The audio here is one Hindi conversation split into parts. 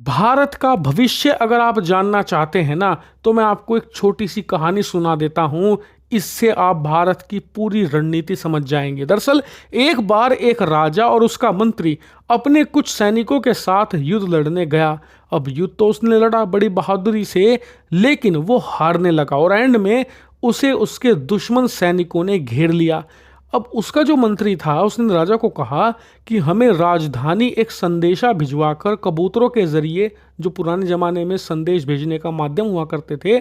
भारत का भविष्य अगर आप जानना चाहते हैं ना, तो मैं आपको एक छोटी सी कहानी सुना देता हूं। इससे आप भारत की पूरी रणनीति समझ जाएंगे। दरअसल एक बार एक राजा और उसका मंत्री अपने कुछ सैनिकों के साथ युद्ध लड़ने गया। अब युद्ध तो उसने लड़ा बड़ी बहादुरी से, लेकिन वो हारने लगा और एंड में उसे उसके दुश्मन सैनिकों ने घेर लिया। अब उसका जो मंत्री था उसने राजा को कहा कि हमें राजधानी एक संदेशा भिजवाकर कबूतरों के जरिए, जो पुराने जमाने में संदेश भेजने का माध्यम हुआ करते थे,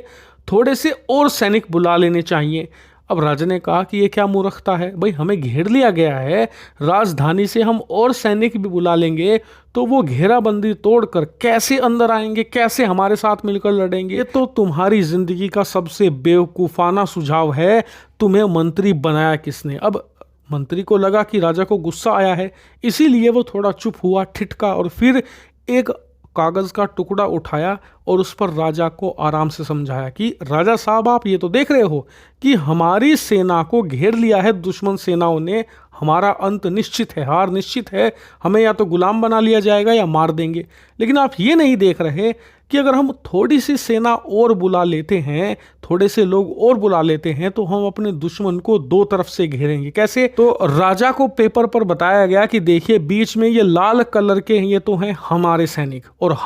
थोड़े से और सैनिक बुला लेने चाहिए। अब राजा ने कहा कि ये क्या मूर्खता है भाई, हमें घेर लिया गया है, राजधानी से हम और सैनिक भी बुला लेंगे तो वो घेराबंदी तोड़कर कैसे अंदर आएंगे, कैसे हमारे साथ मिलकर लड़ेंगे। ये तो तुम्हारी जिंदगी का सबसे बेवकूफाना सुझाव है। तुम्हें मंत्री बनाया किसने? अब मंत्री को लगा कि राजा को गुस्सा आया है, इसीलिए वो थोड़ा चुप हुआ, ठिठका और फिर एक कागज का टुकड़ा उठाया और उस पर राजा को आराम से समझाया कि राजा साहब, आप ये तो देख रहे हो कि हमारी सेना को घेर लिया है दुश्मन सेनाओं ने, हमारा अंत निश्चित है, हार निश्चित है, हमें या तो गुलाम बना लिया जाएगा या मार देंगे। लेकिन आप ये नहीं देख रहे कि अगर हम थोड़ी सी सेना और बुला लेते हैं, थोड़े से लोग और बुला लेते हैं, तो हम अपने दुश्मन को दो तरफ से घेरेंगे। कैसे? तो राजा को पेपर पर बताया गया कि देखिए, बीच में ये लाल कलर के ये तो हैं हमारे सैनिक और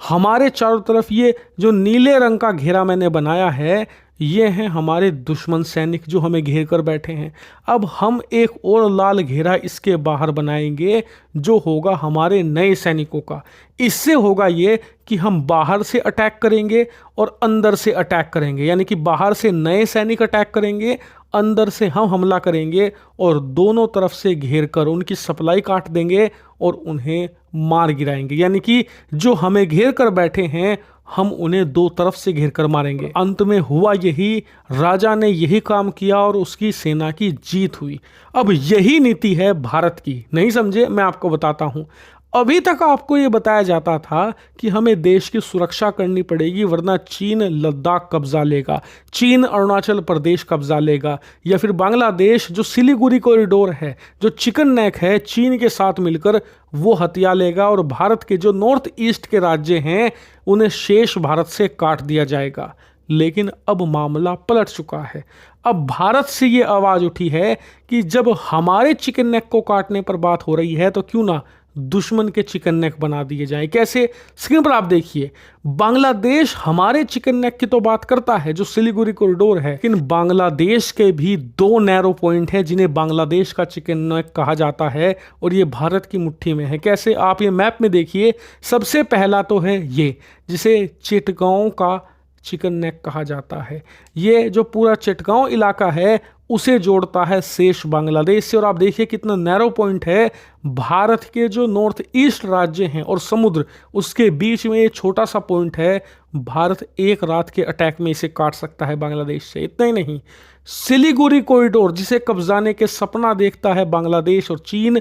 हमारे चारों तरफ ये जो नीले रंग का घेरा मैंने बनाया है, ये हैं हमारे दुश्मन सैनिक जो हमें घेर कर बैठे हैं। अब हम एक और लाल घेरा इसके बाहर बनाएंगे जो होगा हमारे नए सैनिकों का। इससे होगा ये कि हम बाहर से अटैक करेंगे और अंदर से अटैक करेंगे, यानी कि बाहर से नए सैनिक अटैक करेंगे, अंदर से हम हमला करेंगे और दोनों तरफ से घेर कर उनकी सप्लाई काट देंगे और उन्हें मार गिराएंगे। यानी कि जो हमें घेर कर बैठे हैं, हम उन्हें दो तरफ से घेर कर मारेंगे। अंत में हुआ यही, राजा ने यही काम किया और उसकी सेना की जीत हुई। अब यही नीति है भारत की। नहीं समझे? मैं आपको बताता हूं। अभी तक आपको यह बताया जाता था कि हमें देश की सुरक्षा करनी पड़ेगी, वरना चीन लद्दाख कब्जा लेगा, चीन अरुणाचल प्रदेश कब्जा लेगा, या फिर बांग्लादेश जो सिलीगुड़ी कॉरिडोर है, जो चिकन नेक है, चीन के साथ मिलकर वो हथिया लेगा और भारत के जो नॉर्थ ईस्ट के राज्य हैं उन्हें शेष भारत से काट दिया जाएगा। लेकिन अब मामला पलट चुका है। अब भारत से ये आवाज उठी है कि जब हमारे चिकन नेक को काटने पर बात हो रही है, तो क्यों ना दुश्मन के चिकन नेक बना दिए जाए। कैसे? स्क्रीन पर आप देखिए, बांग्लादेश हमारे चिकन नेक की तो बात करता है जो सिलीगुड़ी कॉरिडोर है, लेकिन बांग्लादेश के भी दो नैरो पॉइंट है जिन्हें बांग्लादेश का चिकन नेक कहा जाता है और ये भारत की मुट्ठी में है। कैसे? आप ये मैप में देखिए। सबसे पहला तो है ये, जिसे चिटगांव का चिकन नेक कहा जाता है। ये जो पूरा चिटगांव इलाका है उसे जोड़ता है शेष बांग्लादेश से। और आप देखिए कितना नैरो पॉइंट है। भारत के जो नॉर्थ ईस्ट राज्य हैं और समुद्र, उसके बीच में ये छोटा सा पॉइंट है। भारत एक रात के अटैक में इसे काट सकता है बांग्लादेश से। इतना ही नहीं, सिलीगुड़ी कॉरिडोर जिसे कब्जाने के सपना देखता है बांग्लादेश और चीन,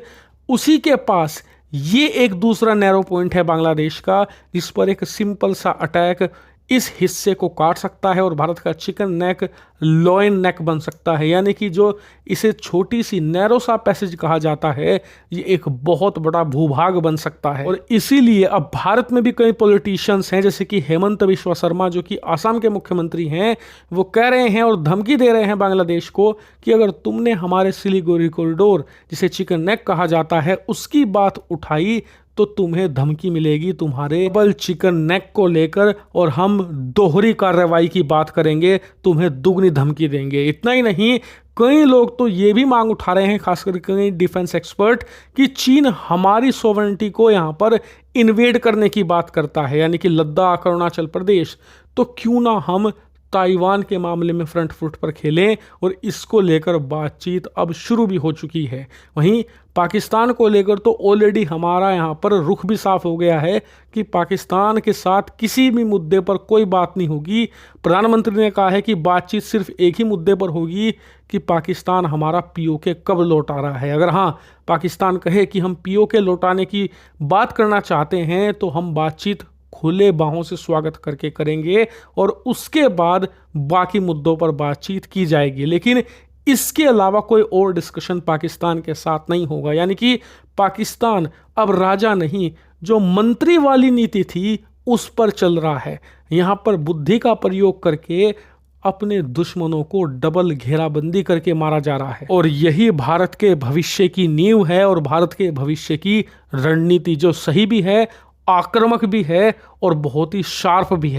उसी के पास ये एक दूसरा नैरो पॉइंट है बांग्लादेश का, जिस पर एक सिंपल सा अटैक इस हिस्से को काट सकता है और भारत का चिकन नेक लॉयन नेक बन सकता है। यानी कि जो इसे छोटी सी नैरो सा पैसेज कहा जाता है, ये एक बहुत बड़ा भूभाग बन सकता है। और इसीलिए अब भारत में भी कई पॉलिटिशियंस हैं, जैसे कि हेमंत बिश्वा शर्मा जो कि आसाम के मुख्यमंत्री हैं, वो कह रहे हैं और धमकी दे रहे हैं बांग्लादेश को कि अगर तुमने हमारे सिलीगुड़ी कॉरिडोर, जिसे चिकन नेक कहा जाता है, उसकी बात उठाई तो तुम्हें धमकी मिलेगी तुम्हारे डबल चिकन नेक को लेकर, और हम दोहरी कार्रवाई की बात करेंगे, तुम्हें दुगनी धमकी देंगे। इतना ही नहीं, कई लोग तो ये भी मांग उठा रहे हैं, खासकर कई डिफेंस एक्सपर्ट, कि चीन हमारी सोवरेनिटी को यहाँ पर इन्वेड करने की बात करता है, यानी कि लद्दाख, अरुणाचल प्रदेश। तो क्यों ना हम ताइवान के मामले में फ्रंट फुट पर खेलें, और इसको लेकर बातचीत अब शुरू भी हो चुकी है। वहीं पाकिस्तान को लेकर तो ऑलरेडी हमारा यहाँ पर रुख भी साफ हो गया है कि पाकिस्तान के साथ किसी भी मुद्दे पर कोई बात नहीं होगी। प्रधानमंत्री ने कहा है कि बातचीत सिर्फ एक ही मुद्दे पर होगी कि पाकिस्तान हमारा पीओके कब लौटा रहा है। अगर हाँ, पाकिस्तान कहे कि हम पीओके लौटाने की बात करना चाहते हैं, तो हम बातचीत खुले बाहों से स्वागत करके करेंगे और उसके बाद बाकी मुद्दों पर बातचीत की जाएगी। लेकिन इसके अलावा कोई और डिस्कशन पाकिस्तान के साथ नहीं होगा। यानी कि पाकिस्तान अब राजा नहीं, जो मंत्री वाली नीति थी उस पर चल रहा है। यहां पर बुद्धि का प्रयोग करके अपने दुश्मनों को डबल घेराबंदी करके मारा जा रहा है। और यही भारत के भविष्य की नींव है और भारत के भविष्य की रणनीति, जो सही भी है, आक्रामक भी है और बहुत ही शार्प भी है।